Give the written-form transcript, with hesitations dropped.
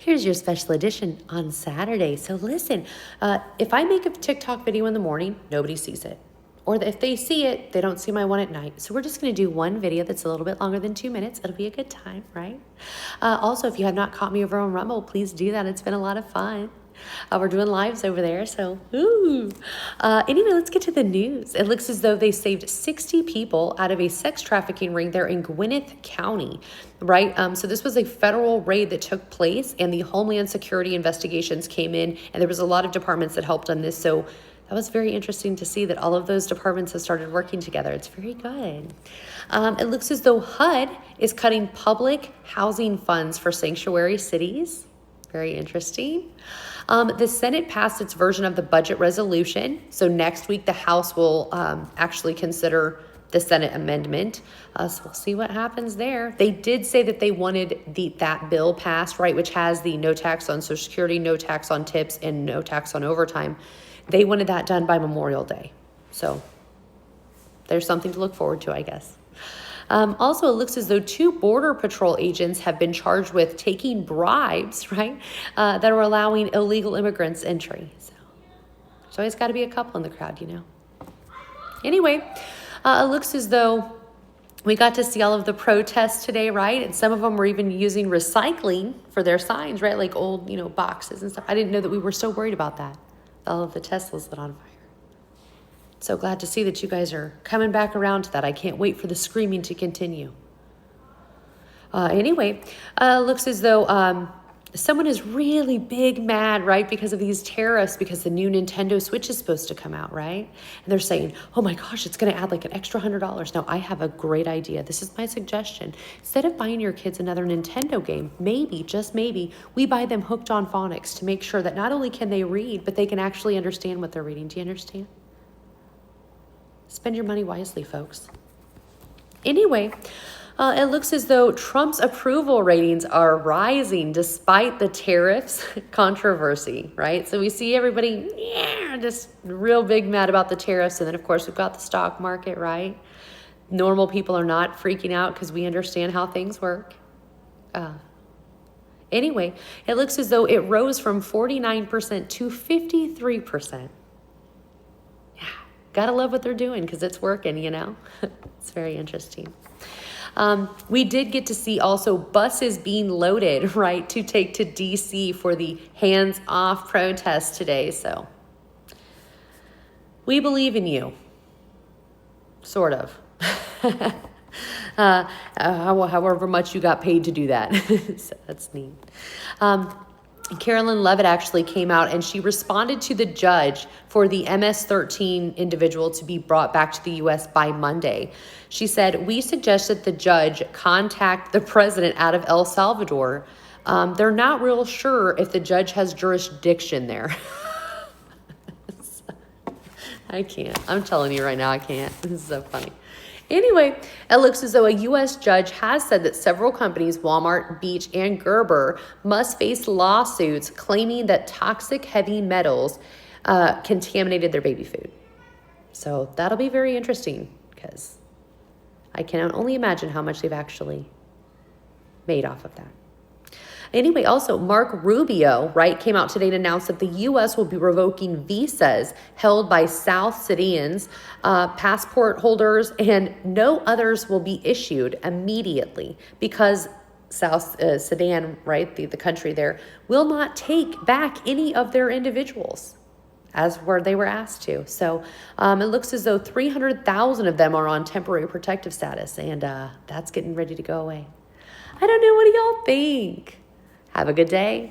here's your special edition on Saturday. So listen, if I make a TikTok video in the morning, nobody sees it. Or if they see it, they don't see my one at night. So we're just going to do one video that's a little bit longer than 2 minutes. It'll be a good time, right? Also, if you have not caught me over on Rumble, please do that. It's been a lot of fun. We're doing lives over there, so ooh. Anyway, let's get to the news. It looks as though they saved 60 people out of a sex trafficking ring there in Gwinnett County, right? So this was a federal raid that took place, and the Homeland Security investigations came in, and there was a lot of departments that helped on this. So that was very interesting to see that all of those departments have started working together. It's very good. It looks as though HUD is cutting public housing funds for sanctuary cities. Very interesting. The Senate passed its version of the budget resolution. So next week, the House will actually consider the Senate amendment. So we'll see what happens there. They did say that they wanted that bill passed, right, which has the no tax on Social Security, no tax on tips, and no tax on overtime. They wanted that done by Memorial Day. So there's something to look forward to, I guess. Also, it looks as though 2 Border Patrol agents have been charged with taking bribes, right, that are allowing illegal immigrants entry. So there's always got to be a couple in the crowd, you know. Anyway, it looks as though we got to see all of the protests today, right? And some of them were even using recycling for their signs, right? Like old, boxes and stuff. I didn't know that we were so worried about that. All of the Teslas lit on fire. So glad to see that you guys are coming back around to that. I can't wait for the screaming to continue. Anyway, looks as though someone is really big mad, right, because of these tariffs, because the new Nintendo Switch is supposed to come out, right? And they're saying, oh my gosh, it's going to add like an extra $100. Now, I have a great idea. This is my suggestion. Instead of buying your kids another Nintendo game, maybe, just maybe, we buy them Hooked on Phonics to make sure that not only can they read, but they can actually understand what they're reading. Do you understand? Spend your money wisely, folks. Anyway, it looks as though Trump's approval ratings are rising despite the tariffs controversy, right? So we see everybody just real big mad about the tariffs. And then, of course, we've got the stock market, right? Normal people are not freaking out because we understand how things work. Anyway, it looks as though it rose from 49% to 53%. Yeah, gotta love what they're doing because it's working, It's very interesting. We did get to see also buses being loaded, right, to take to D.C. for the hands-off protest today. So we believe in you, sort of. However much you got paid to do that. So that's neat. Carolyn Levitt actually came out and she responded to the judge for the MS-13 individual to be brought back to the U.S. by Monday. She said, we suggest that the judge contact the president out of El Salvador. They're not real sure if the judge has jurisdiction there. I can't. I'm telling you right now, I can't. This is so funny. Anyway, it looks as though a U.S. judge has said that several companies, Walmart, Beach, and Gerber, must face lawsuits claiming that toxic heavy metals contaminated their baby food. So that'll be very interesting because I can only imagine how much they've actually made off of that. Anyway, also, Mark Rubio, right, came out today to announce that the U.S. will be revoking visas held by South Sudanese passport holders, and no others will be issued immediately because South Sudan, right, the country there, will not take back any of their individuals as where they were asked to. So it looks as though 300,000 of them are on temporary protective status, and that's getting ready to go away. I don't know. What do y'all think? Have a good day.